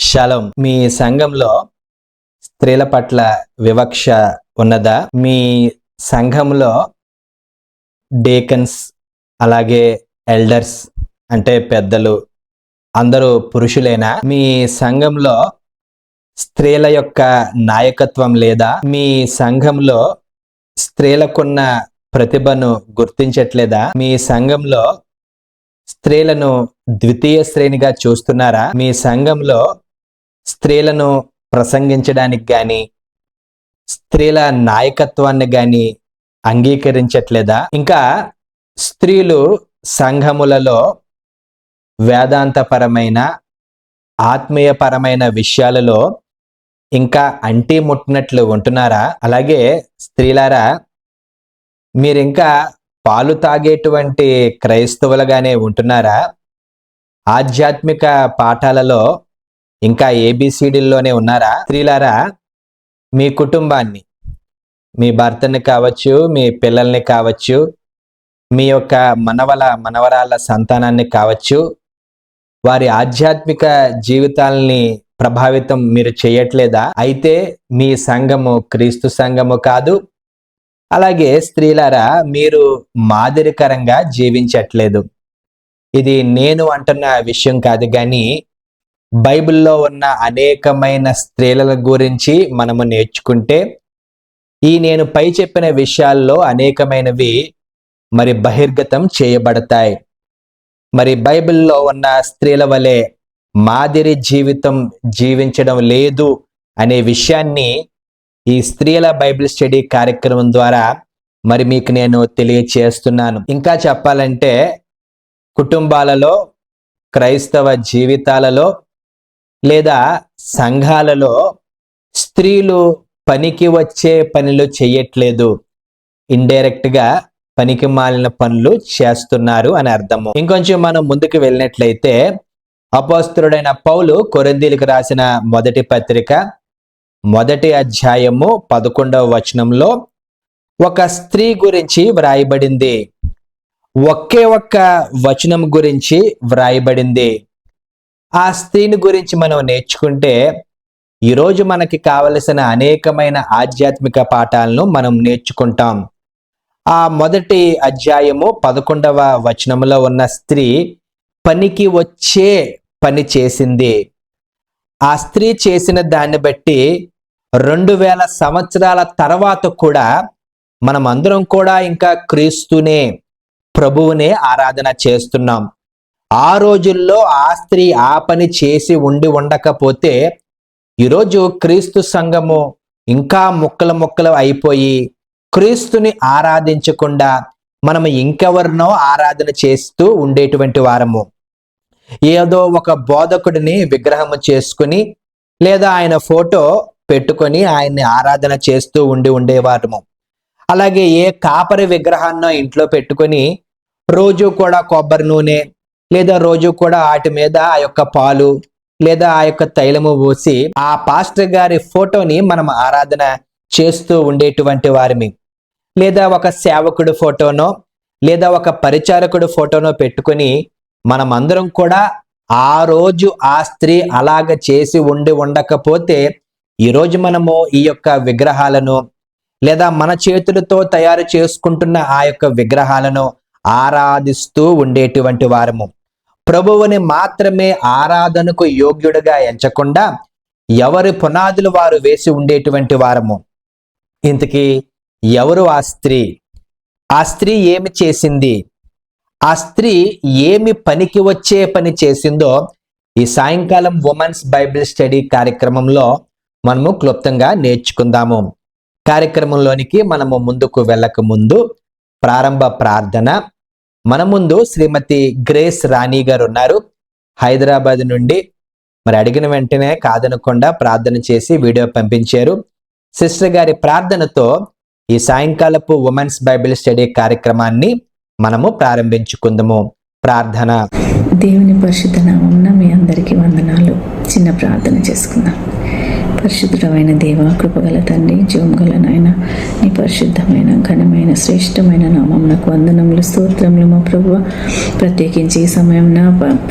Shalom. మీ సంఘంలో స్త్రీల పట్ల వివక్ష ఉన్నదా? మీ సంఘంలో డేకన్స్ అలాగే ఎల్డర్స్ అంటే పెద్దలు అందరూ పురుషులేనా? మీ సంఘంలో స్త్రీల యొక్క నాయకత్వం లేదా? మీ సంఘంలో స్త్రీలకున్న ప్రతిభను గుర్తించట్లేదా? మీ సంఘంలో స్త్రీలను ద్వితీయ శ్రేణిగా చూస్తున్నారా? మీ సంఘంలో స్త్రీలను ప్రసంగించడానికి గాని స్త్రీల నాయకత్వాన్ని గాని అంగీకరించట్లేదా? ఇంకా స్త్రీలు సంఘములలో వేదాంతపరమైన ఆత్మీయపరమైన విషయాలలో ఇంకా అంటి ముట్టినట్లు ఉంటున్నారా? అలాగే స్త్రీలారా, మీరింకా పాలు తాగేటువంటి క్రైస్తవులుగానే ఉంటున్నారా? ఆధ్యాత్మిక పాఠాలలో ఇంకా ఏబిసిడీల్లోనే ఉన్నారా? స్త్రీలారా, మీ కుటుంబాన్ని, మీ భర్తని కావచ్చు, మీ పిల్లల్ని కావచ్చు, మీ యొక్క మనవరాళ్ళ సంతానాన్ని కావచ్చు, వారి ఆధ్యాత్మిక జీవితాలని ప్రభావితం మీరు చేయట్లేదా? అయితే మీ సంఘము క్రీస్తు సంఘము కాదు. అలాగే స్త్రీలారా, మీరు మాదిరికరంగా జీవించట్లేదు. ఇది నేను అంటున్న విషయం కాదు, కానీ బైబిల్లో ఉన్న అనేకమైన స్త్రీల గురించి మనము నేర్చుకుంటే నేను పై చెప్పిన విషయాల్లో అనేకమైనవి మరి బహిర్గతం చేయబడతాయి. మరి బైబిల్లో ఉన్న స్త్రీల వలె మాదిరి జీవితం జీవించడం లేదు అనే విషయాన్ని ఈ స్త్రీల బైబిల్ స్టడీ కార్యక్రమం ద్వారా మరి మీకు నేను తెలియచేస్తున్నాను. ఇంకా చెప్పాలంటే కుటుంబాలలో, క్రైస్తవ జీవితాలలో లేదా సంఘాలలో స్త్రీలు పనికి వచ్చే పనులు చేయట్లేదు, ఇండైరెక్ట్ గా పనికి మాలిన పనులు చేస్తున్నారు అని అర్థము. ఇంకొంచెం మనం ముందుకు వెళ్ళినట్లయితే అపోస్తలుడైన పౌలు కొరింథీయులకు రాసిన మొదటి పత్రిక 1వ అధ్యాయము 11వ వచనంలో ఒక స్త్రీ గురించి వ్రాయబడింది. ఒకే ఒక్క వచనం గురించి వ్రాయబడింది. ఆ స్త్రీని గురించి మనం నేర్చుకుంటే ఈరోజు మనకి కావలసిన అనేకమైన ఆధ్యాత్మిక పాఠాలను మనం నేర్చుకుంటాం. ఆ 1వ అధ్యాయము 11వ వచనంలో ఉన్న స్త్రీ పనికి వచ్చే పని చేసింది. ఆ స్త్రీ చేసిన దాన్ని బట్టి 2000 సంవత్సరాల తర్వాత కూడా మనం అందరం కూడా ఇంకా క్రీస్తునే, ప్రభువునే ఆరాధన చేస్తున్నాం. ఆ రోజుల్లో ఆ స్త్రీ ఆ పని చేసి ఉండకపోతే ఈరోజు క్రీస్తు సంఘము ఇంకా ముక్కలు అయిపోయి క్రీస్తుని ఆరాధించకుండా మనము ఇంకెవరినో ఆరాధన చేస్తూ ఉండేటువంటి వారము. ఏదో ఒక బోధకుడిని విగ్రహము చేసుకుని లేదా ఆయన ఫోటో పెట్టుకొని ఆయన్ని ఆరాధన చేస్తూ ఉండేవారము. అలాగే ఏ కాపరి విగ్రహాన్నో ఇంట్లో పెట్టుకొని రోజు కూడా కొబ్బరి నూనె లేదా రోజు కూడా వాటి మీద ఆ యొక్క పాలు లేదా ఆ యొక్క తైలము పోసి ఆ పాస్టర్ గారి ఫోటోని మనం ఆరాధన చేస్తూ ఉండేటువంటి వారిమి. లేదా ఒక సేవకుడు ఫోటోనో లేదా ఒక పరిచారకుడు ఫోటోనో పెట్టుకొని మనం అందరం కూడా ఆ రోజు ఆ స్త్రీ అలాగ చేసి ఉండకపోతే ఈరోజు మనము ఈ యొక్క విగ్రహాలను లేదా మన చేతులతో తయారు చేసుకుంటున్న ఆ యొక్క విగ్రహాలను ఆరాధిస్తూ ఉండేటువంటి వారము. ప్రభువుని మాత్రమే ఆరాధనకు యోగ్యుడిగా ఎంచకుండా ఎవరి పునాదులు వారు వేసి ఉండేటువంటి వారము. ఇంతకీ ఎవరు ఆ స్త్రీ? ఆ స్త్రీ ఏమి చేసింది? ఆ స్త్రీ ఏమి పనికి వచ్చే పని చేసిందో ఈ సాయంకాలం ఉమెన్స్ బైబిల్ స్టడీ కార్యక్రమంలో మనము క్లుప్తంగా నేర్చుకుందాము. కార్యక్రమంలోనికి మనము ముందుకు వెళ్ళక ముందు ప్రారంభ ప్రార్థన. మన ముందు శ్రీమతి గ్రేస్ రాణి గారు ఉన్నారు, హైదరాబాద్ నుండి. మరి అడిగిన వెంటనే కాదనకుండా ప్రార్థన చేసి వీడియో పంపించారు. సిస్టర్ గారి ప్రార్థనతో ఈ సాయంకాలపు ఉమెన్స్ బైబిల్ స్టడీ కార్యక్రమాన్ని మనము ప్రారంభించుకుందాము. ప్రార్థన. దేవుని పరిశుద్ధ నామమున మీ అందరికీ వందనాలు. చిన్న ప్రార్థన చేసుకుందాం. పరిశుద్ధమైన దేవ, కృపగల తండ్రి, జీవంగల నాయన, నీ పరిశుద్ధమైన ఘనమైన శ్రేష్టమైన నామమునకు వందనములు, స్తోత్రములు మా ప్రభువ. ప్రత్యేకించి ఈ సమయం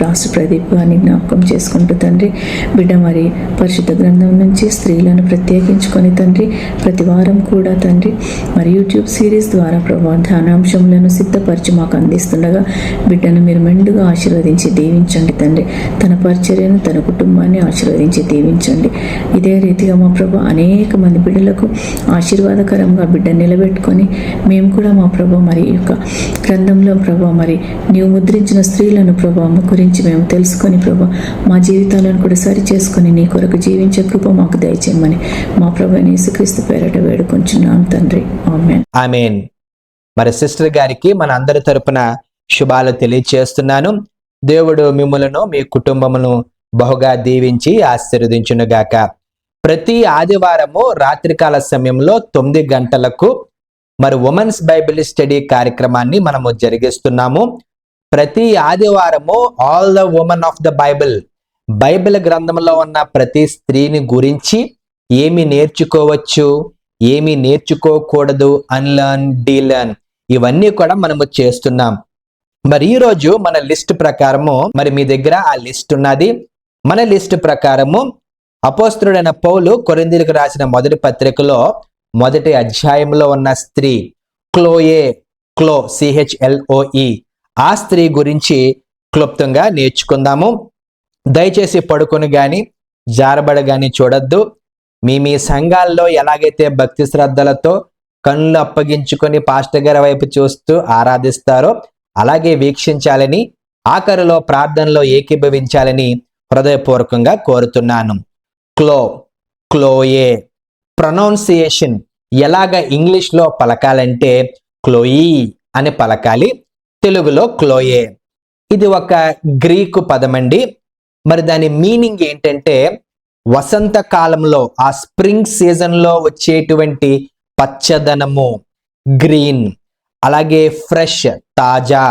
రాష్ట్ర ప్రదీప్ అని జ్ఞాపకం చేసుకుంటూ తండ్రి, బిడ్డ మరి పరిశుద్ధ గ్రంథం నుంచి స్త్రీలను ప్రత్యేకించుకొని తండ్రి, ప్రతి వారం కూడా తండ్రి మరి యూట్యూబ్ సిరీస్ ద్వారా ప్రభువ ధ్యానాంశములను సిద్ధపరిచి మాకు అందిస్తుండగా బిడ్డను మీరు మెండుగా ఆశీర్వదించి దీవించండి తండ్రి. తన పరిచర్యను, తన కుటుంబాన్ని ఆశీర్వదించి దీవించండి. ఇదే రీతిగా మా ప్రభు అనేక మంది బిడ్డలకు ఆశీర్వాదకరంగా బిడ్డ నిలబెట్టుకొని మేము కూడా మా ప్రభు మరి యొక్క గ్రంథంలో ప్రభు మరి నీవు ముద్రించిన స్త్రీలను ప్రభు గురించి మేము తెలుసుకొని ప్రభు మా జీవితాలను కూడా సరి చేసుకొని నీ కొరకు జీవించే కృప మాకు దయచేయమని మా ప్రభు యేసుక్రీస్తు పేరట వేడుకొంచున్నాం తండ్రి. ఆమేన్. ఆమేన్. మరి సిస్టర్ గారికి మన అందరి తరపున శుభాలు తెలియచేస్తున్నాను. దేవుడు మిమ్ములను, మీ కుటుంబమును బహుగా దీవించి ఆశీర్వదించునుగాక. ప్రతి ఆదివారము రాత్రికాల సమయంలో 9 గంటలకు మరి ఉమెన్స్ బైబిల్ స్టడీ కార్యక్రమాన్ని మనము జరిగిస్తున్నాము. ప్రతి ఆదివారము all the women of the Bible గ్రంథంలో ఉన్న ప్రతి స్త్రీని గురించి ఏమి నేర్చుకోవచ్చు, ఏమి నేర్చుకోకూడదు, అన్లర్న్, డీలర్న్, ఇవన్నీ కూడా మనము చేస్తున్నాం. మరి ఈ రోజు మన లిస్ట్ ప్రకారము, మరి మీ దగ్గర ఆ లిస్ట్ ఉన్నది. మన లిస్ట్ ప్రకారము అపోస్తలుడైన పౌలు కొరింథీయులకు రాసిన మొదటి పత్రికలో మొదటి అధ్యాయంలో ఉన్న స్త్రీ క్లో CHLOE, ఆ స్త్రీ గురించి క్లుప్తంగా నేర్చుకుందాము. దయచేసి పడుకొని గాని జారబడ గాని చూడొద్దు. మీ సంఘాల్లో ఎలాగైతే భక్తి శ్రద్ధలతో కళ్ళు అప్పగించుకొని పాస్టర్ గారి వైపు చూస్తూ ఆరాధిస్తారో అలాగే వీక్షించాలని, ఆఖరిలో ప్రార్థనలో ఏకీభవించాలని హృదయపూర్వకంగా కోరుతున్నాను. క్లోయే ప్రొనౌన్సియేషన్ ఎలాగ ఇంగ్లీష్లో పలకాలంటే క్లోయి అని పలకాలి, తెలుగులో క్లోయే. ఇది ఒక గ్రీకు పదమండి. మరి దాని మీనింగ్ ఏంటంటే వసంత కాలంలో, ఆ స్ప్రింగ్ సీజన్లో వచ్చేటువంటి పచ్చదనము, గ్రీన్, అలాగే ఫ్రెష్, తాజా,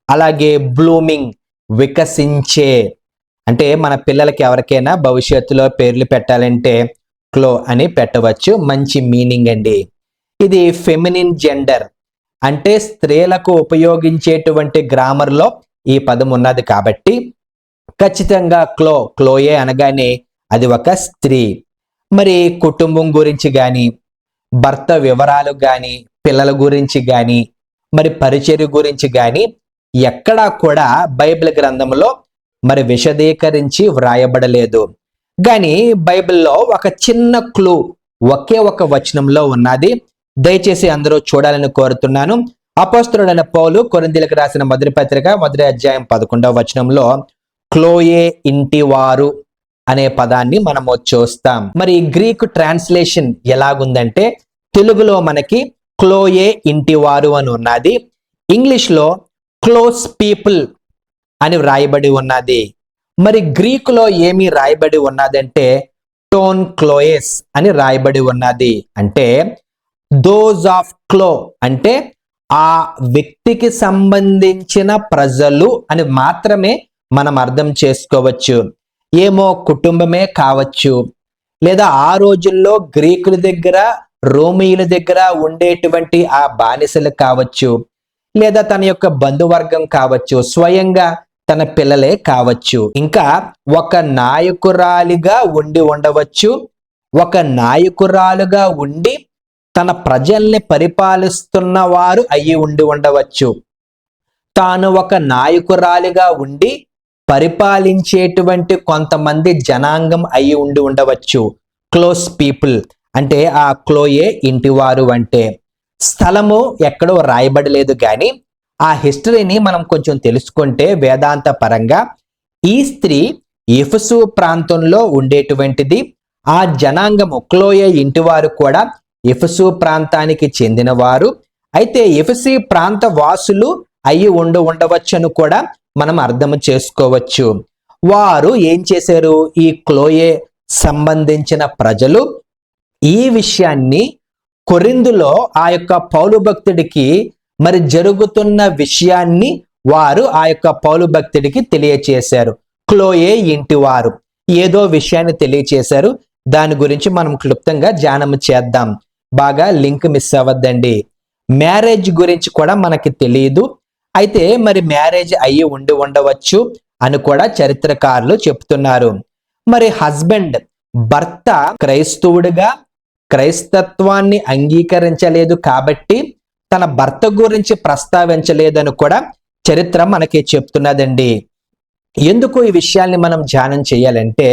అలాగే బ్లూమింగ్, వికసించే. అంటే మన పిల్లలకి ఎవరికైనా భవిష్యత్తులో పేర్లు పెట్టాలంటే క్లో అని పెట్టవచ్చు. మంచి మీనింగ్ అండి. ఇది ఫెమినిన్ జెండర్, అంటే స్త్రీలకు ఉపయోగించేటువంటి గ్రామర్లో ఈ పదం ఉన్నది కాబట్టి ఖచ్చితంగా క్లోయే అనగానే అది ఒక స్త్రీ. మరి కుటుంబం గురించి కానీ, భర్త వివరాలు కానీ, పిల్లల గురించి కానీ, మరి పరిచర్య గురించి కానీ ఎక్కడా కూడా బైబిల్ గ్రంథంలో మరి విశదీకరించి వ్రాయబడలేదు. కానీ బైబిల్లో ఒక చిన్న క్లూ ఒకే ఒక వచనంలో ఉన్నది. దయచేసి అందరూ చూడాలని కోరుతున్నాను. అపోస్తలుడైన పౌలు కొరింథీయులకు రాసిన మొదటి పత్రిక మొదటి అధ్యాయం 11వ వచనంలో క్లోయే ఇంటివారు అనే పదాన్ని మనము చూస్తాం. మరి గ్రీకు ట్రాన్స్లేషన్ ఎలాగుందంటే తెలుగులో మనకి క్లోయే ఇంటివారు అని ఉన్నది. ఇంగ్లీష్లో క్లోజ్ పీపుల్ అని వ్రాయబడి ఉన్నది. మరి గ్రీకులో ఏమి రాయబడి ఉన్నదంటే టోన్ క్లోయెస్ అని రాయబడి ఉన్నది. అంటే దోస్ ఆఫ్ క్లో, అంటే ఆ వ్యక్తికి సంబంధించిన ప్రజలు అని మాత్రమే మనం అర్థం చేసుకోవచ్చు. ఏమో కుటుంబమే కావచ్చు, లేదా ఆ రోజుల్లో గ్రీకుల దగ్గర, రోమియుల దగ్గర ఉండేటువంటి ఆ బానిసలు కావచ్చు, లేదా తన యొక్క బంధువర్గం కావచ్చు, స్వయంగా తన పిల్లలే కావచ్చు, ఇంకా ఒక నాయకురాలిగా ఉండి ఉండవచ్చు, ఒక నాయకురాలుగా ఉండి తన ప్రజల్ని పరిపాలిస్తున్న వారు అయ్యి ఉండి ఉండవచ్చు, తాను ఒక నాయకురాలిగా ఉండి పరిపాలించేటువంటి కొంతమంది జనాంగం అయ్యి ఉండి ఉండవచ్చు. క్లోజ్ పీపుల్ అంటే ఆ క్లోయే ఇంటివారు. అంటే స్థలము ఎక్కడో రాయబడలేదు, కానీ ఆ హిస్టరీని మనం కొంచెం తెలుసుకుంటే వేదాంత పరంగా ఈ స్త్రీ ఎఫెసు ప్రాంతంలో ఉండేటువంటిది. ఆ జనాంగము క్లోయే ఇంటివారు కూడా ఎఫెసు ప్రాంతానికి చెందినవారు. అయితే ఎఫెసీ ప్రాంత వాసులు అయి ఉండవచ్చని కూడా మనం అర్థం చేసుకోవచ్చు. వారు ఏం చేశారు? ఈ క్లోయే సంబంధించిన ప్రజలు ఈ విషయాన్ని కొరింథులో ఆ యొక్క పౌలు భక్తుడికి మరి జరుగుతున్న విషయాన్ని వారు ఆ యొక్క పౌలు భక్తుడికి తెలియచేశారు. క్లోయే ఇంటివారు ఏదో విషయాన్ని తెలియచేశారు. దాని గురించి మనం క్లుప్తంగా ధ్యానం చేద్దాం. బాగా లింక్ మిస్ అవ్వద్దండి. మ్యారేజ్ గురించి కూడా మనకి తెలియదు. అయితే మరి మ్యారేజ్ అయ్యి ఉండవచ్చు అని కూడా చరిత్రకారులు చెప్తున్నారు. మరి హస్బెండ్, భర్త క్రైస్తవుడిగా క్రైస్తత్వాన్ని అంగీకరించలేదు కాబట్టి తన భర్త గురించి ప్రస్తావించలేదని కూడా చరిత్ర మనకి చెప్తున్నదండి. ఎందుకు ఈ విషయాల్ని మనం ధ్యానం చేయాలంటే,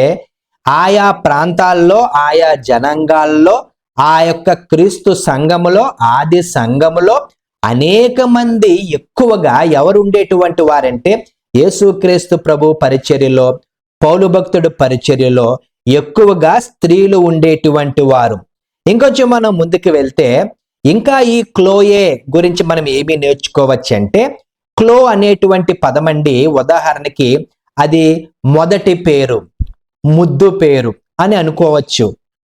ఆయా ప్రాంతాల్లో ఆయా జనాంగాల్లో ఆ యొక్క క్రీస్తు సంఘములో, ఆది సంఘములో అనేక మంది ఎక్కువగా ఎవరు ఉండేటువంటి వారంటే యేసుక్రీస్తు ప్రభు పరిచర్యలో, పౌలు భక్తుడు పరిచర్యలో ఎక్కువగా స్త్రీలు ఉండేటువంటి వారు. ఇంకొంచెం మనం ముందుకు వెళ్తే ఇంకా ఈ క్లోయే గురించి మనం ఏమి నేర్చుకోవచ్చు అంటే, క్లో అనేటువంటి పదమండి ఉదాహరణకి అది మొదటి పేరు, ముద్దు పేరు అని అనుకోవచ్చు.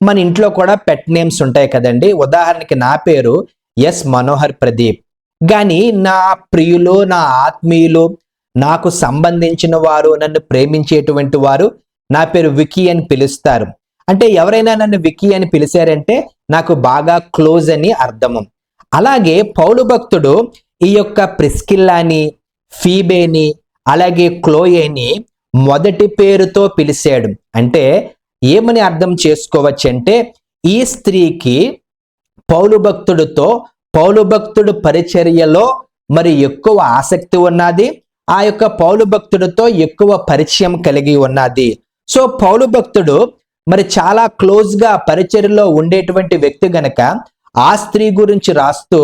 మన ఇంట్లో కూడా పెట్ నేమ్స్ ఉంటాయి కదండి. ఉదాహరణకి నా పేరు ఎస్ మనోహర్ ప్రదీప్, కానీ నా ప్రియులు, నా ఆత్మీయులు, నాకు సంబంధించిన వారు, నన్ను ప్రేమించేటువంటి వారు నా పేరు వికీ అని పిలుస్తారు. అంటే ఎవరైనా నన్ను వికీ అని పిలిచారంటే నాకు బాగా క్లోజ్ అని అర్థము. అలాగే పౌలు భక్తుడు ఈ యొక్క ప్రిస్కిల్లాని, ఫీబేని, అలాగే క్లోయేని మొదటి పేరుతో పిలిచాడు. అంటే ఏమని అర్థం చేసుకోవచ్చు అంటే, ఈ స్త్రీకి పౌలు భక్తుడితో, పౌలు భక్తుడు పరిచర్యలో మరి ఎక్కువ ఆసక్తి ఉన్నది, ఆ యొక్క పౌలు భక్తుడితో ఎక్కువ పరిచయం కలిగి ఉన్నది. సో పౌలు భక్తుడు మరి చాలా క్లోజ్ గా పరిచర్యలో ఉండేటువంటి వ్యక్తి గనక ఆ స్త్రీ గురించి రాస్తూ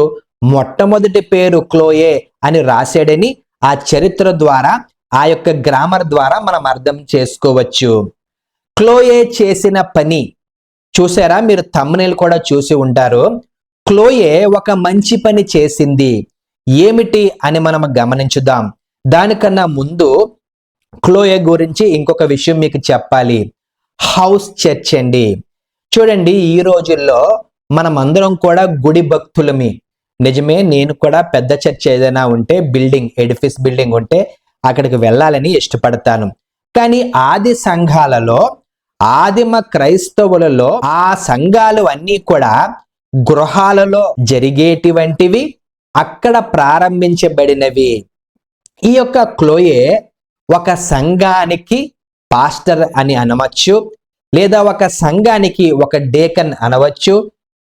మొట్టమొదటి పేరు క్లోయే అని రాశాడని ఆ చరిత్ర ద్వారా, ఆ యొక్క గ్రామర్ ద్వారా మనం అర్థం చేసుకోవచ్చు. క్లోయే చేసిన పని చూసారా, మీరు థంబ్నెయిల్ కూడా చూసి ఉంటారు. క్లోయే ఒక మంచి పని చేసింది. ఏమిటి అని మనం గమనించుదాం. దానికన్నా ముందు క్లోయే గురించి ఇంకొక విషయం మీకు చెప్పాలి. హౌస్ చర్చ్ అండి. చూడండి, ఈ రోజుల్లో మనం అందరం కూడా గుడి భక్తులమి. నిజమే, నేను కూడా పెద్ద చర్చ్ ఏదైనా ఉంటే, బిల్డింగ్, ఎడిఫిస్ బిల్డింగ్ ఉంటే అక్కడికి వెళ్ళాలని ఇష్టపడతాను. కానీ ఆది సంఘాలలో, ఆదిమ క్రైస్తవులలో ఆ సంఘాలు అన్నీ కూడా గృహాలలో జరిగేటివంటివి, అక్కడ ప్రారంభించబడినవి. ఈ యొక్క క్లోయే ఒక సంఘానికి పాస్టర్ అని అనవచ్చు, లేదా ఒక సంఘానికి ఒక డేకన్ అనవచ్చు,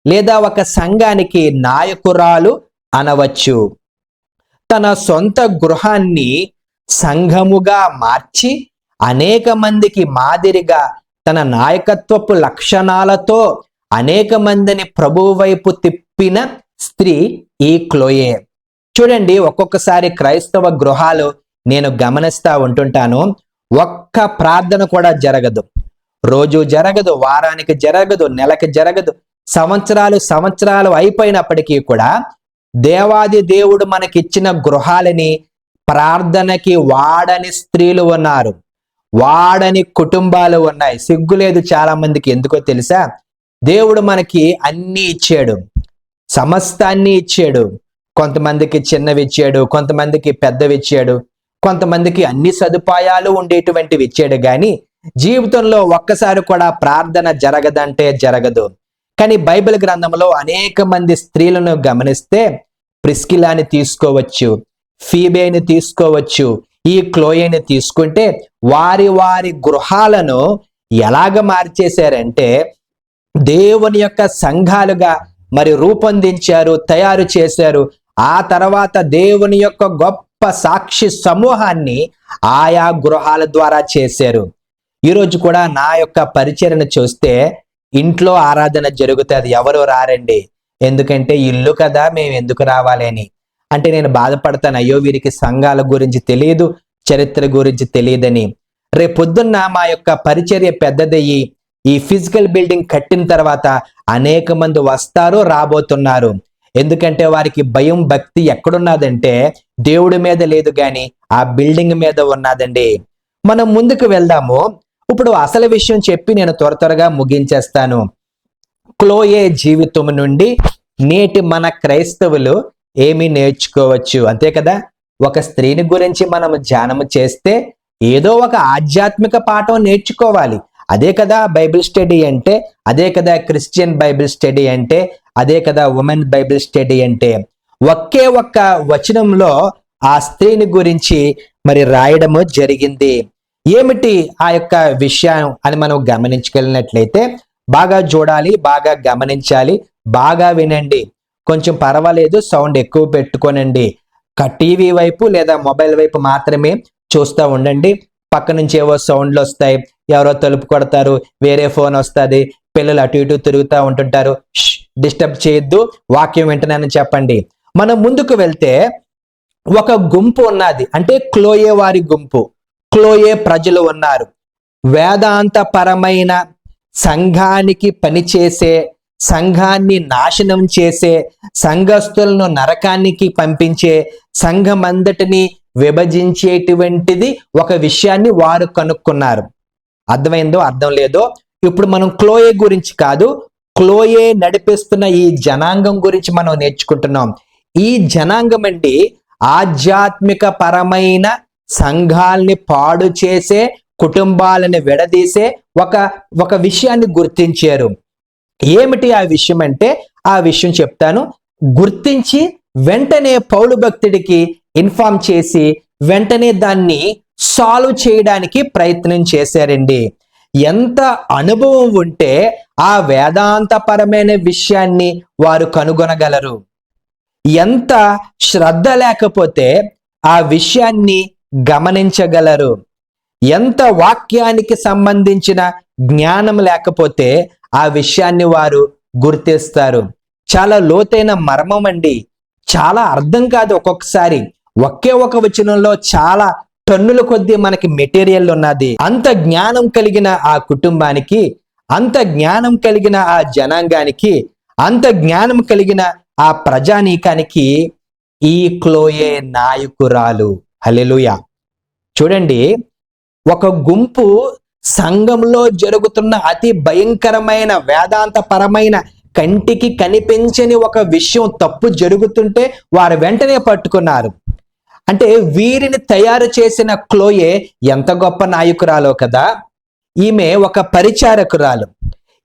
లేదా ఒక సంఘానికి నాయకురాలు అనవచ్చు. తన సొంత గృహాన్ని సంఘముగా మార్చి అనేక మందికి మాదిరిగా తన నాయకత్వపు లక్షణాలతో అనేక మందిని ప్రభువు వైపు తిప్పిన స్త్రీ ఈ క్లోయే. చూడండి, ఒక్కొక్కసారి క్రైస్తవ గృహాలు నేను గమనిస్తా ఉంటుంటాను, ఒక్క ప్రార్థన కూడా జరగదు. రోజు జరగదు, వారానికి జరగదు, నెలకి జరగదు, సంవత్సరాలు అయిపోయినప్పటికీ కూడా దేవాది దేవుడు మనకిచ్చిన గృహాలని ప్రార్థనకి వాడని స్త్రీలు ఉన్నారు, వాడని కుటుంబాలు ఉన్నాయి. సిగ్గులేదు చాలా మందికి. ఎందుకో తెలుసా? దేవుడు మనకి అన్ని ఇచ్చాడు, సమస్తాన్ని ఇచ్చాడు. కొంతమందికి చిన్నవి ఇచ్చాడు, కొంతమందికి పెద్దవి ఇచ్చాడు, కొంతమందికి అన్ని సదుపాయాలు ఉండేటువంటివి ఇచ్చాడు. కానీ జీవితంలో ఒక్కసారి కూడా ప్రార్థన జరగదంటే జరగదు. కానీ బైబిల్ గ్రంథంలో అనేక మంది స్త్రీలను గమనిస్తే ప్రిస్కిలాని తీసుకోవచ్చు, ఫీబేని తీసుకోవచ్చు, ఈ క్లోయేని తీసుకుంటే వారి వారి గృహాలను ఎలాగ మార్చేశారంటే దేవుని యొక్క సంఘాలుగా మరి రూపొందించారు, తయారు చేశారు. ఆ తర్వాత దేవుని యొక్క గొప్ప సాక్షి సమూహాన్ని ఆయా గృహాల ద్వారా చేశారు. ఈరోజు కూడా నా యొక్క పరిచర్యను చూస్తే ఇంట్లో ఆరాధన జరుగుతుంది, ఎవరు రారండి. ఎందుకంటే ఇల్లు కదా, మేము ఎందుకు రావాలి అని. అంటే నేను బాధపడతాను, అయ్యో వీరికి సంఘాల గురించి తెలియదు, చరిత్ర గురించి తెలియదని. రేపొద్దున్న మా యొక్క పరిచర్య పెద్దదయ్యి ఈ ఫిజికల్ బిల్డింగ్ కట్టిన తర్వాత అనేక మంది వస్తారు, రాబోతున్నారు. ఎందుకంటే వారికి భయం, భక్తి ఎక్కడున్నదంటే దేవుడి మీద లేదు కానీ ఆ బిల్డింగ్ మీద ఉన్నదండి. మనం ముందుకు వెళ్దాము. ఇప్పుడు అసలు విషయం చెప్పి నేను త్వరగా ముగించేస్తాను. క్లోయే జీవితం నుండి నేటి మన క్రైస్తవులు ఏమి నేర్చుకోవచ్చు? అంతే కదా, ఒక స్త్రీని గురించి మనం ధ్యానం చేస్తే ఏదో ఒక ఆధ్యాత్మిక పాఠం నేర్చుకోవాలి. అదే కదా బైబిల్ స్టడీ అంటే, అదే కదా క్రిస్టియన్ బైబిల్ స్టడీ అంటే, అదే కదా ఉమెన్ బైబిల్ స్టడీ అంటే. ఒకే ఒక్క వచనంలో ఆ స్త్రీని గురించి మరి రాయడము జరిగింది. ఏమిటి ఆ యొక్క విషయం అని మనం గమనించగలిగినట్లయితే, బాగా చూడాలి, బాగా గమనించాలి, బాగా వినండి. కొంచెం పర్వాలేదు సౌండ్ ఎక్కువ పెట్టుకోనండి. టీవీ వైపు లేదా మొబైల్ వైపు మాత్రమే చూస్తూ ఉండండి. పక్క నుంచి ఏవో సౌండ్లు వస్తాయి, ఎవరో తలుపు కొడతారు, వేరే ఫోన్ వస్తుంది, పిల్లలు అటు ఇటు తిరుగుతూ ఉంటుంటారు. డిస్టర్బ్ చేయొద్దు, వాక్యం వింటున్నానని చెప్పండి. మనం ముందుకు వెళ్తే ఒక గుంపు ఉన్నది, అంటే క్లోయే వారి గుంపు, క్లోయే ప్రజలు ఉన్నారు. వేదాంతపరమైన సంఘానికి పనిచేసే, సంఘాన్ని నాశనం చేసే, సంఘస్థులను నరకానికి పంపించే, సంఘమంతటిని విభజించేటువంటిది ఒక విషయాన్ని వారు కనుక్కున్నారు. అర్థమైందో అర్థం లేదో, ఇప్పుడు మనం క్లోయే గురించి కాదు, క్లోయే నడిపిస్తున్న ఈ జనాంగం గురించి మనం నేర్చుకుంటున్నాం. ఈ జనాంగం అండి ఆధ్యాత్మిక పరమైన సంఘాల్ని పాడు చేసే, కుటుంబాలను విడదీసే ఒక విషయాన్ని గుర్తించారు. ఏమిటి ఆ విషయం అంటే, ఆ విషయం చెప్తాను. గుర్తించి వెంటనే పౌలు భక్తుడికి ఇన్ఫార్మ్ చేసి వెంటనే దాన్ని సాల్వ్ చేయడానికి ప్రయత్నం చేశారండి. ఎంత అనుభవం ఉంటే ఆ వేదాంతపరమైన విషయాన్ని వారు కనుగొనగలరు. ఎంత శ్రద్ధ లేకపోతే ఆ విషయాన్ని గమనించగలరు. ఎంత వాక్యానికి సంబంధించిన జ్ఞానం లేకపోతే ఆ విషయాన్ని వారు గుర్తిస్తారు. చాలా లోతైన మర్మం అండి, చాలా అర్థం కాదు. ఒక్కొక్కసారి ఒకే ఒక వచనంలో చాలా టన్నుల కొద్దీ మనకి మెటీరియల్ ఉన్నది. అంత జ్ఞానం కలిగిన ఆ కుటుంబానికి, అంత జ్ఞానం కలిగిన ఆ జనాంగానికి, అంత జ్ఞానం కలిగిన ఆ ప్రజానీకానికి ఈ క్లోయే నాయకురాలు. హల్లెలూయా. చూడండి, ఒక గుంపు సంఘంలో జరుగుతున్న అతి భయంకరమైన వేదాంతపరమైన కంటికి కనిపించని ఒక విషయం తప్పు జరుగుతుంటే వారు వెంటనే పట్టుకున్నారు. అంటే వీరిని తయారు చేసిన క్లోయే ఎంత గొప్ప నాయకురాలో కదా. ఈమె ఒక పరిచారకురాలు,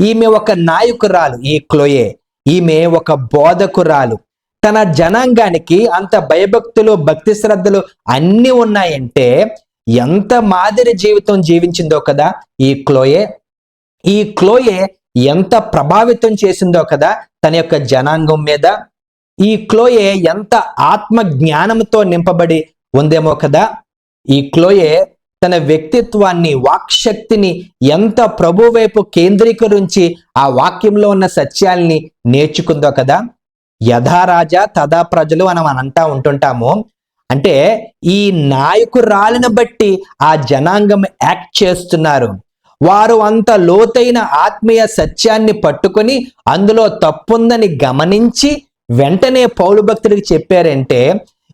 ఈమె ఒక నాయకురాలు. ఈ క్లోయే, ఈమె ఒక బోధకురాలు. తన జనాంగానికి అంత భయభక్తులు, భక్తి శ్రద్ధలు అన్నీ ఉన్నాయంటే ఎంత మాదిరి జీవితం జీవించిందో కదా ఈ క్లోయే. ఈ క్లోయే ఎంత ప్రభావితం చేసిందో కదా తన యొక్క జనాంగం మీద. ఈ క్లోయే ఎంత ఆత్మ జ్ఞానంతో నింపబడి ఉందేమో కదా. ఈ క్లోయే తన వ్యక్తిత్వాన్ని, వాక్శక్తిని ఎంత ప్రభు వైపు కేంద్రీకరించి ఆ వాక్యంలో ఉన్న సత్యాల్ని నేర్చుకుందో కదా. యథా రాజా తదా ప్రజలు అని మనం అంటా ఉంటుంటాము. అంటే ఈ నాయకురాలిని బట్టి ఆ జనాంగం యాక్ట్ చేస్తున్నారు. వారు అంత లోతైన ఆత్మీయ సత్యాన్ని పట్టుకొని అందులో తప్పుందని గమనించి వెంటనే పౌలు భక్తుడికి చెప్పారంటే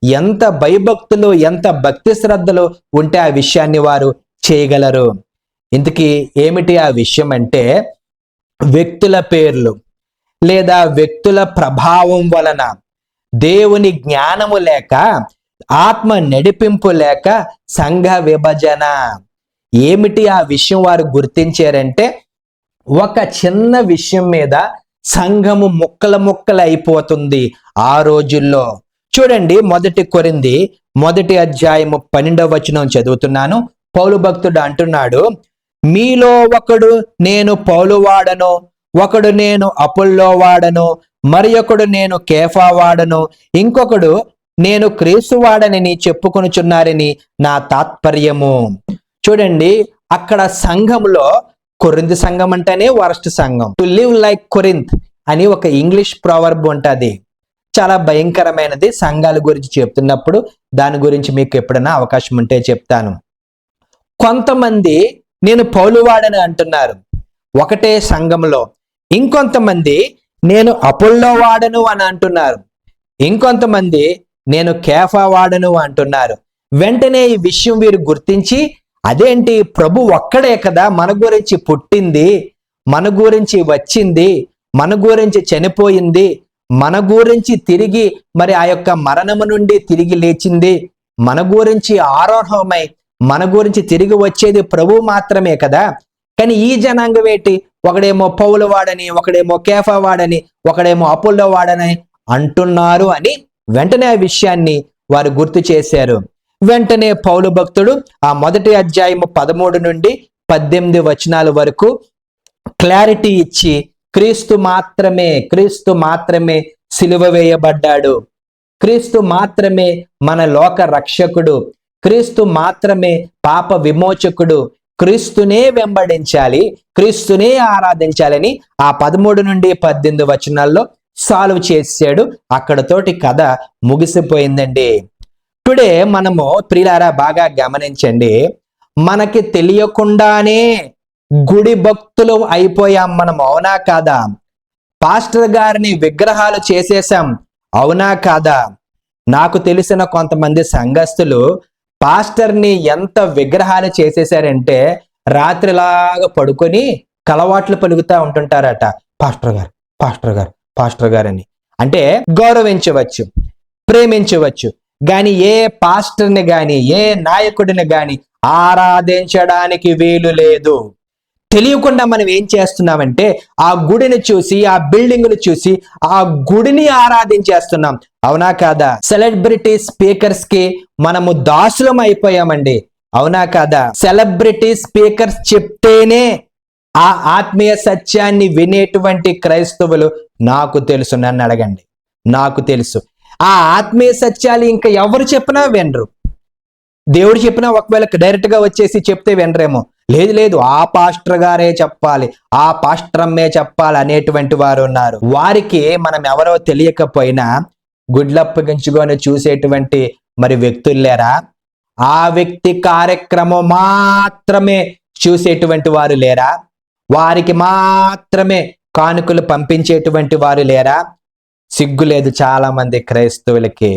ఎంత భయభక్తులు, ఎంత భక్తి శ్రద్ధలు ఉంటే ఆ విషయాన్ని వారు చేయగలరు. ఇంతకీ ఏమిటి ఆ విషయం అంటే, వ్యక్తుల పేర్లు లేదా వ్యక్తుల ప్రభావం వలన, దేవుని జ్ఞానము లేక, ఆత్మ నడిపింపు లేక సంఘ విభజన. ఏమిటి ఆ విషయం వారు గుర్తించారంటే, ఒక చిన్న విషయం మీద సంఘము ముక్కల ముక్కలు అయిపోతుంది ఆ రోజుల్లో. చూడండి, 1 కొరింథీ 1 అధ్యాయము 12వ వచనం చదువుతున్నాను. పౌలు భక్తుడు అంటున్నాడు, మీలో ఒకడు నేను పౌలు వాడను, ఒకడు నేను అపొల్లో వాడను, మరి ఒకడు నేను కేఫా వాడను, ఇంకొకడు నేను క్రీస్తు వాడనని చెప్పుకొనుచున్నారని నా తాత్పర్యము. చూడండి, అక్కడ సంఘంలో, కొరింథీ సంఘం అంటేనే వరస్ట్ సంఘం. టు లివ్ లైక్ కొరింథ్ అని ఒక ఇంగ్లీష్ ప్రావర్బ్ ఉంటుంది, చాలా భయంకరమైనది. సంఘాల గురించి చెప్తున్నప్పుడు దాని గురించి మీకు ఎప్పుడైనా అవకాశం ఉంటే చెప్తాను. కొంతమంది నేను పౌలువాడని అంటున్నారు ఒకటే సంఘంలో, ఇంకొంతమంది నేను అపొల్లో వాడను అని అంటున్నారు, ఇంకొంతమంది నేను కేఫా వాడను అంటున్నారు. వెంటనే ఈ విషయం వీరు గుర్తించి, అదేంటి, ప్రభు ఒక్కడే కదా మన గురించి పుట్టింది, మన గురించి వచ్చింది, మన గురించి చనిపోయింది, మన గురించి తిరిగి మరి ఆ యొక్క మరణము నుండి తిరిగి లేచింది, మన గురించి ఆరోహమై మన గురించి తిరిగి వచ్చేది ప్రభు మాత్రమే కదా. కానీ ఈ జనాంగం ఏంటి, ఒకడేమో పౌలు వాడని, ఒకడేమో కేఫా వాడని, ఒకడేమో అపోల్లో వాడని అంటున్నారు అని వెంటనే ఆ విషయాన్ని వారు గుర్తు చేశారు. వెంటనే పౌలు భక్తుడు ఆ మొదటి అధ్యాయము 13 నుండి 18 వచనాల వరకు క్లారిటీ ఇచ్చి క్రీస్తు మాత్రమే సిలువ వేయబడ్డాడు, క్రీస్తు మాత్రమే మన లోక రక్షకుడు, క్రీస్తు మాత్రమే పాప విమోచకుడు, క్రీస్తునే వెంబడించాలి, క్రీస్తునే ఆరాధించాలని ఆ 13 నుండి 18 వచనాల్లో సాల్వ్ చేశాడు. అక్కడతోటి కథ ముగిసిపోయిందండి. టుడే మనము ప్రియులారా బాగా గమనించండి, మనకి తెలియకుండానే గుడి భక్తులు అయిపోయాం మనం, అవునా కాదా? పాస్టర్ గారిని విగ్రహాలు చేసేసాం, అవునా కాదా? నాకు తెలిసిన కొంతమంది సంఘస్థులు పాస్టర్ని ఎంత విగ్రహాలు చేసేసారంటే రాత్రిలాగా పడుకొని కలవాట్లు పలుకుతా ఉంటుంటారట, పాస్టర్ గారు పాస్టర్ గారు పాస్టర్ గారని. అంటే గౌరవించవచ్చు, ప్రేమించవచ్చు, కానీ ఏ పాస్టర్ని గాని ఏ నాయకుడిని గాని ఆరాధించడానికి వీలు లేదు. తెలియకుండా మనం ఏం చేస్తున్నామంటే ఆ గుడిని చూసి, ఆ బిల్డింగ్ను చూసి ఆ గుడిని ఆరాధించేస్తున్నాం, అవునా కాదా? సెలబ్రిటీ స్పీకర్స్ కి మనము దాసులం అయిపోయామండి, అవునా కాదా? సెలబ్రిటీ స్పీకర్స్ చెప్తేనే ఆ ఆత్మీయ సత్యాన్ని వినేటువంటి క్రైస్తవులు నాకు తెలుసు, నన్ను అడగండి, నాకు తెలుసు. ఆ ఆత్మీయ సత్యాలు ఇంకా ఎవరు చెప్పినా వినరు. దేవుడు చెప్పినా ఒకవేళ డైరెక్ట్ గా వచ్చేసి చెప్తే వినరేమో, లేదు ఆ పాస్టర్ గారే చెప్పాలి, ఆ పాస్టర్ అమ్మే చెప్పాలి అనేటువంటి వారు ఉన్నారు. వారికి మనం ఎవరో తెలియకపోయినా గుడ్లప్పగించుకొని చూసేటువంటి మరి వ్యక్తులు లేరా? ఆ వ్యక్తి కార్యక్రమం మాత్రమే చూసేటువంటి వారు లేరా? వారికి మాత్రమే కానుకలు పంపించేటువంటి వారు లేరా? సిగ్గు లేదు చాలా మంది క్రైస్తవులకి.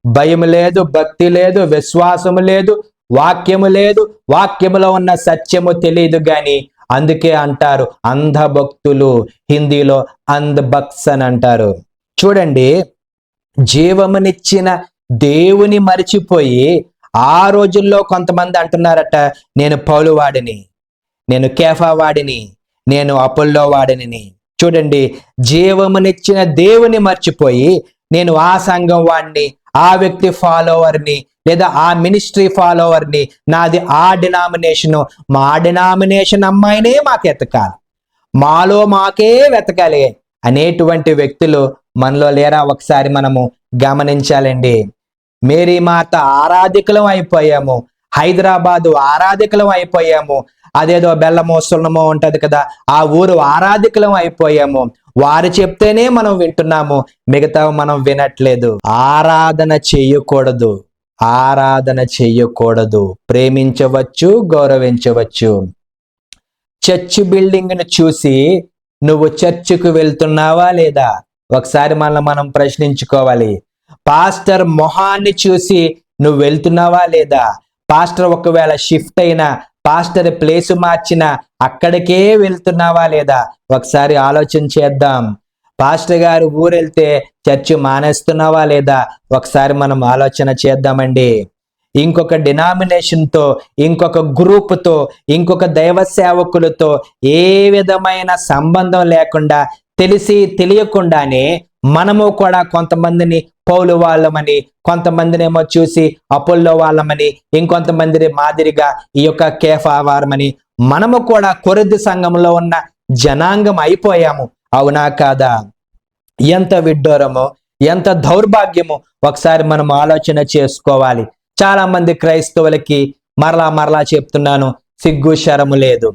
భయం లేదు, భక్తి లేదు, విశ్వాసము లేదు, వాక్యము లేదు, వాక్యములో ఉన్న సత్యము తెలియదు. గాని అందుకే అంటారు అంధభక్తులు, హిందీలో అంధభక్స్ అని అంటారు. చూడండి, జీవమునిచ్చిన దేవుని మరిచిపోయి ఆ రోజుల్లో కొంతమంది అంటున్నారట, నేను పౌలు వాడిని, నేను కేఫా వాడిని, నేను అపోల్లో వాడిని. చూడండి, జీవమునిచ్చిన దేవుని మర్చిపోయి నేను ఆ సంఘం వాడిని, ఆ వ్యక్తి ఫాలోవర్ని, లేదా ఆ మినిస్ట్రీ ఫాలోవర్ని, నాది ఆ డినామినేషను, మా డినామినేషన్ అమ్మాయినే మాకు ఎతకాలి, మాలో మాకే వెతకాలి అనేటువంటి వ్యక్తులు మనలో లేరా? ఒకసారి మనము గమనించాలండి. మేరీ మాత ఆరాధికులం అయిపోయాము, హైదరాబాదు ఆరాధికులం అయిపోయాము, అదేదో బెల్లమో సున్నమో ఉంటది కదా, ఆ ఊరు ఆరాధికులం అయిపోయాము. వారు చెప్తేనే మనం వింటున్నాము, మిగతా మనం వినట్లేదు. ఆరాధన చెయ్యకూడదు, ఆరాధన చెయ్యకూడదు. ప్రేమించవచ్చు, గౌరవించవచ్చు. చర్చ్ బిల్డింగ్ ను చూసి నువ్వు చర్చికి వెళ్తున్నావా లేదా ఒకసారి మనం ప్రశ్నించుకోవాలి. పాస్టర్ మొహాన్ని చూసి నువ్వు వెళ్తున్నావా లేదా? పాస్టర్ ఒకవేళ షిఫ్ట్ అయినా, పాస్టర్ ప్లేసు మార్చినా అక్కడికే వెళ్తున్నావా లేదా? ఒకసారి ఆలోచన చేద్దాం. పాస్టర్ గారు ఊరెళ్తే చర్చి మానేస్తున్నావా లేదా? ఒకసారి మనం ఆలోచన చేద్దామండి. ఇంకొక డినామినేషన్తో, ఇంకొక గ్రూపుతో, ఇంకొక దైవ సేవకులతో ఏ విధమైన సంబంధం లేకుండా తెలిసి తెలియకుండానే మనము కూడా కొంతమందిని పౌలు వాళ్ళమని, కొంతమందిని ఏమో చూసి అపోల్లో వాళ్ళమని, ఇంకొంతమందిని మాదిరిగా ఈ యొక్క కేఫా వారమని మనము కూడా కొరింథీ సంఘంలో ఉన్న జనాంగం అయిపోయాము, అవునా కాదా? ఎంత విడ్డూరమో, ఎంత దౌర్భాగ్యమో ఒకసారి మనం ఆలోచన చేసుకోవాలి. చాలా మంది క్రైస్తవులకి మరలా చెప్తున్నాను, సిగ్గు శరము లేదు,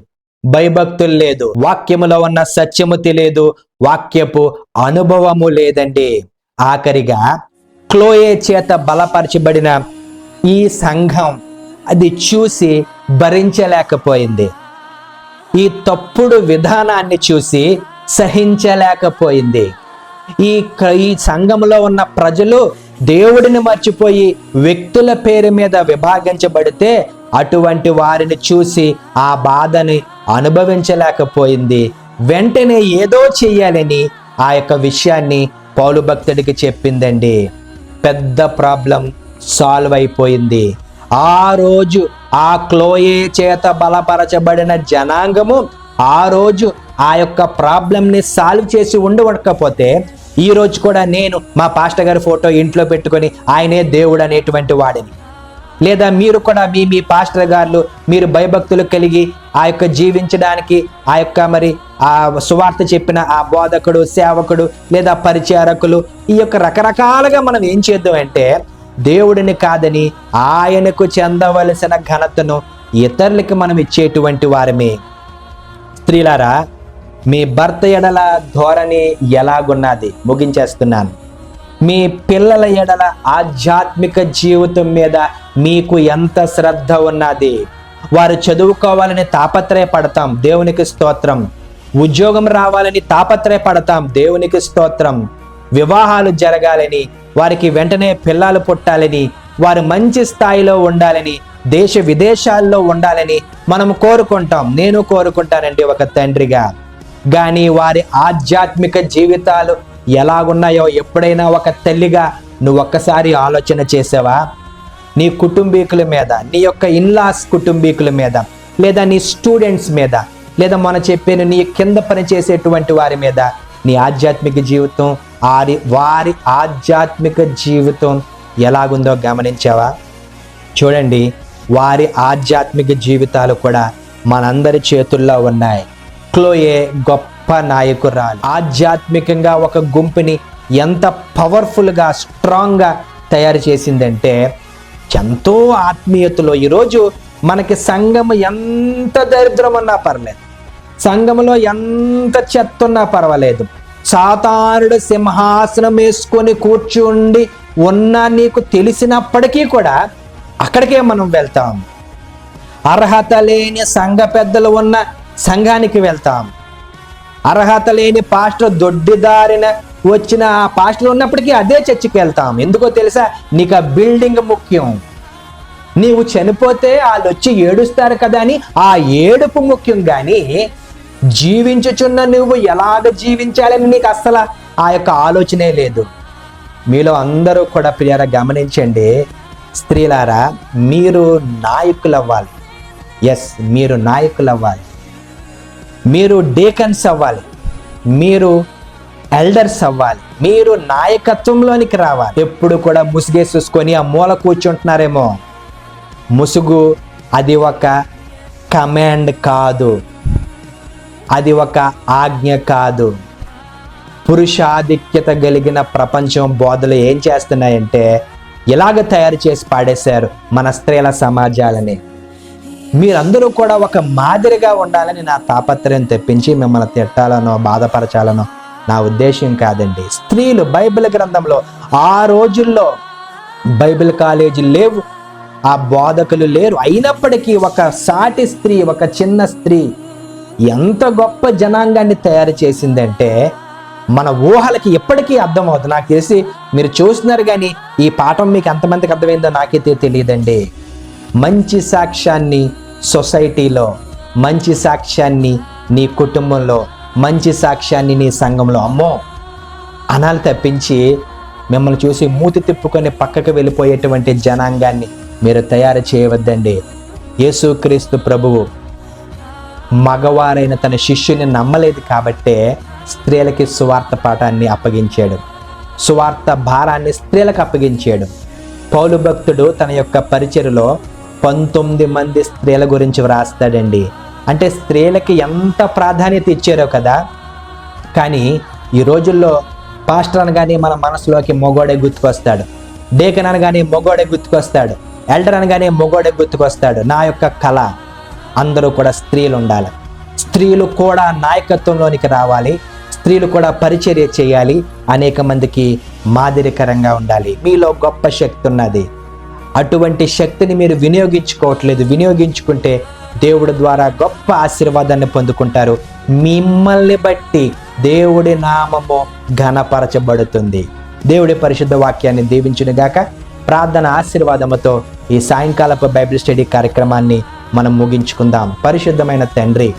భయభక్తులు లేదు, వాక్యములో ఉన్న సత్యము తెలియదు, వాక్యపు అనుభవము లేదండి. ఆఖరిగా క్లోయే చేత బలపరచబడిన ఈ సంఘం అది చూసి భరించలేకపోయింది. ఈ తప్పుడు విధానాన్ని చూసి సహించలేకపోయింది. ఈ సంఘంలో ఉన్న ప్రజలు దేవుడిని మర్చిపోయి వ్యక్తుల పేరు మీద విభాగించబడితే అటువంటి వారిని చూసి ఆ బాధని అనుభవించలేకపోయింది. వెంటనే ఏదో చెయ్యాలని ఆ యొక్క విషయాన్ని పౌలు భక్తుడికి చెప్పిందండి. పెద్ద ప్రాబ్లం సాల్వ్ అయిపోయింది. ఆ రోజు ఆ క్లోయే చేత బలపరచబడిన జనాంగము ఆ రోజు ఆ యొక్క ప్రాబ్లంని సాల్వ్ చేసి ఉండకపోతే ఈ రోజు కూడా నేను మా పాస్టర్ గారి ఫోటో ఇంట్లో పెట్టుకొని ఆయనే దేవుడు అనేటువంటి వాడిని, లేదా మీరు కూడా మీ పాస్టర్ గారు మీరు భయభక్తులు కలిగి ఆ యొక్క జీవించడానికి ఆ యొక్క మరి ఆ సువార్త చెప్పిన ఆ బోధకుడు, సేవకుడు లేదా పరిచారకులు, ఈ యొక్క రకరకాలుగా మనం ఏం చేద్దాం అంటే దేవుడిని కాదని ఆయనకు చెందవలసిన ఘనతను ఇతరులకి మనం ఇచ్చేటువంటి వారమే. స్త్రీలారా, మీ భర్త ఎడల ధోరణి ఎలాగున్నది? ముగించేస్తున్నాను. మీ పిల్లల ఎడల ఆధ్యాత్మిక జీవితం మీద మీకు ఎంత శ్రద్ధ ఉన్నది? వారు చదువుకోవాలని తాపత్రయపడతాం, దేవునికి స్తోత్రం. ఉద్యోగం రావాలని తాపత్రయపడతాం, దేవునికి స్తోత్రం. వివాహాలు జరగాలని, వారికి వెంటనే పిల్లలు పుట్టాలని, వారు మంచి స్థాయిలో ఉండాలని, దేశ విదేశాల్లో ఉండాలని మనం కోరుకుంటాం. నేను కోరుకుంటానండి ఒక తండ్రిగా. కానీ వారి ఆధ్యాత్మిక జీవితాలు ఎలాగున్నాయో ఎప్పుడైనా ఒక తల్లిగా నువ్వు ఒక్కసారి ఆలోచన చేసావా? నీ కుటుంబీకుల మీద, నీ యొక్క ఇన్లాస్ కుటుంబీకుల మీద, లేదా నీ స్టూడెంట్స్ మీద, లేదా మనం చెప్పాను నీ కింద పనిచేసేటువంటి వారి మీద నీ ఆధ్యాత్మిక జీవితం, వారి ఆధ్యాత్మిక జీవితం ఎలాగుందో గమనించావా? చూడండి, వారి ఆధ్యాత్మిక జీవితాలు కూడా మనందరి చేతుల్లో ఉన్నాయి. క్లోయే గొప్ప నాయకురాలు. ఆధ్యాత్మికంగా ఒక గుంపుని ఎంత పవర్ఫుల్గా, స్ట్రాంగ్గా తయారు చేసిందంటే ఎంతో ఆత్మీయతలో. ఈరోజు మనకి సంఘము ఎంత దరిద్రం ఉన్నా పర్లేదు, సంఘములో ఎంత చెత్త ఉన్నా పర్వాలేదు, సాతానుడు సింహాసనం వేసుకొని కూర్చుండి ఉన్నా నీకు తెలిసినప్పటికీ కూడా అక్కడికే మనం వెళ్తాం. అర్హత లేని సంఘ పెద్దలు ఉన్న సంఘానికి వెళ్తాం. అర్హత లేని పాస్టర్ దొడ్డిదారిన వచ్చిన ఆ పాస్టర్ ఉన్నప్పటికీ అదే చర్చికి వెళ్తాం. ఎందుకో తెలుసా? నీకు ఆ బిల్డింగ్ ముఖ్యం. నీవు చనిపోతే వాళ్ళు వచ్చి ఏడుస్తారు కదా అని ఆ ఏడుపు ముఖ్యం. కానీ జీవించుచున్న నువ్వు ఎలాగ జీవించాలని నీకు అస్సలు ఆ యొక్క ఆలోచనే లేదు. మీలో అందరూ కూడా ప్రియారా గమనించండి, స్త్రీలారా, మీరు నాయకులు అవ్వాలి. ఎస్, మీరు నాయకులు అవ్వాలి. మీరు డేకన్స్ అవ్వాలి, మీరు ఎల్డర్స్ అవ్వాలి, మీరు నాయకత్వంలోనికి రావాలి. ఎప్పుడు కూడా ముసుగేసుకొని ఆ మూల కూర్చుంటున్నారేమో. ముసుగు అది ఒక కమాండ్ కాదు, అది ఒక ఆజ్ఞ కాదు. పురుషాధిక్యత కలిగిన ప్రపంచం బోధలు ఏం చేస్తున్నాయంటే ఇలాగ తయారు చేసి పాడేశారు మన స్త్రీల సమాజాలని. మీరందరూ కూడా ఒక మాదిరిగా ఉండాలని నా తాపత్రయం తెప్పించి మిమ్మల్ని తిట్టాలనో బాధపరచాలనో నా ఉద్దేశం కాదండి. స్త్రీలు బైబిల్ గ్రంథంలో ఆ రోజుల్లో బైబిల్ కాలేజీలు లేవు, ఆ బోధకులు లేరు. అయినప్పటికీ ఒక సాటి స్త్రీ, ఒక చిన్న స్త్రీ ఎంత గొప్ప జనాంగాన్ని తయారు చేసిందంటే మన ఊహలకి ఎప్పటికీ అర్థమవుతుంది. నాకు తెలిసి మీరు చూస్తున్నారు, కానీ ఈ పాఠం మీకు ఎంతమందికి అర్థమైందో నాకైతే తెలియదండి. మంచి సాక్ష్యాన్ని సొసైటీలో, మంచి సాక్ష్యాన్ని నీ కుటుంబంలో, మంచి సాక్ష్యాన్ని నీ సంఘంలో అమ్మో అనాలి తప్పించి మిమ్మల్ని చూసి మూతి తిప్పుకొని పక్కకు వెళ్ళిపోయేటువంటి జనాంగాన్ని మీరు తయారు చేయవద్దండి. యేసుక్రీస్తు ప్రభువు మగవారైన తన శిష్యుని నమ్మలేదు కాబట్టే స్త్రీలకి సువార్త పాఠాన్ని అప్పగించాడు, సువార్త భారాన్ని స్త్రీలకు అప్పగించాడు. పౌలు భక్తుడు తన యొక్క పరిచర్యలో 19 మంది స్త్రీల గురించి వ్రాస్తాడండి. అంటే స్త్రీలకి ఎంత ప్రాధాన్యత ఇచ్చారో కదా. కానీ ఈ రోజుల్లో పాస్టర్ అనగానే మన మనసులోకి మొగోడే గుర్తుకొస్తాడు, డేకన్ అనగానే మొగోడే గుర్తుకొస్తాడు, ఎల్డర్ అనగానే మొగోడే గుర్తుకొస్తాడు. నా యొక్క కళ అందరూ కూడా స్త్రీలు ఉండాలి, స్త్రీలు కూడా నాయకత్వంలోనికి రావాలి, స్త్రీలు కూడా పరిచర్య చేయాలి, అనేక మందికి మాదిరికరంగా ఉండాలి. మీలో గొప్ప శక్తి ఉన్నది, అటువంటి శక్తిని మీరు వినియోగించుకోవట్లేదు. వినియోగించుకుంటే దేవుడి ద్వారా గొప్ప ఆశీర్వాదాన్ని పొందుకుంటారు. మిమ్మల్ని బట్టి దేవుడి నామము ఘనపరచబడుతుంది. దేవుడి పరిశుద్ధ వాక్యాన్ని దీవించునుగాక. ప్రార్థన ఆశీర్వాదముతో ఈ సాయంకాలపు బైబిల్ స్టడీ కార్యక్రమాన్ని మనం ముగించుకుందాం. పరిశుద్ధమైన తండ్రి,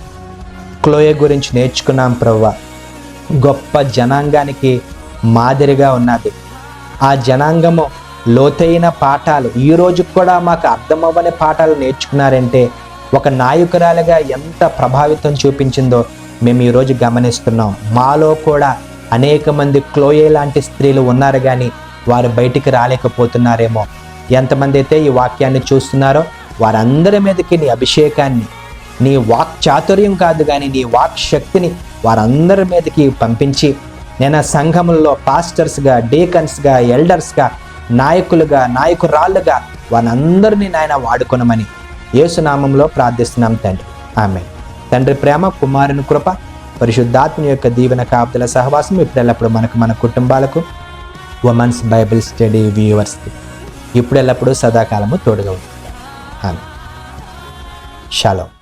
క్లోయే గురించి నేర్చుకున్నాం ప్రభువా. గొప్ప జనాంగానికి మాదిరిగా ఉన్నది. ఆ జనాంగము లోతైన పాఠాలు ఈ రోజు కూడా మాకు అర్థమవ్వని పాఠాలు నేర్చుకున్నారంటే ఒక నాయకురాలుగా ఎంత ప్రభావితం చూపించిందో మేము ఈరోజు గమనిస్తున్నాం. మాలో కూడా అనేక మంది క్లోయే లాంటి స్త్రీలు ఉన్నారు, కానీ వారు బయటికి రాలేకపోతున్నారేమో. ఎంతమంది అయితే ఈ వాక్యాన్ని చూస్తున్నారో వారందరి మీదకి నీ అభిషేకాన్ని, నీ వాక్ చాతుర్యం కాదు కానీ నీ వాక్ శక్తిని వారందరి మీదకి పంపించి నేను సంఘములలో పాస్టర్స్గా, డీకన్స్గా, ఎల్డర్స్గా, నాయకులుగా, నాయకురాళ్ళుగా వారందరినీ నాయన వాడుకొనమని యేసునామంలో ప్రార్థిస్తున్నాం తండ్రి. ఆమేన్. తండ్రి ప్రేమ, కుమారుని కృప, పరిశుద్ధాత్మ యొక్క దీవెన కాపుదల సహవాసం ఇప్పుడు ఎల్లప్పుడు మనకు, మన కుటుంబాలకు, ఉమెన్స్ బైబిల్ స్టడీ వ్యూవర్స్కి ఇప్పుడు ఎల్లప్పుడూ సదాకాలము తోడుగా ఉంటుంది. ఆమేన్. షాలోమ్.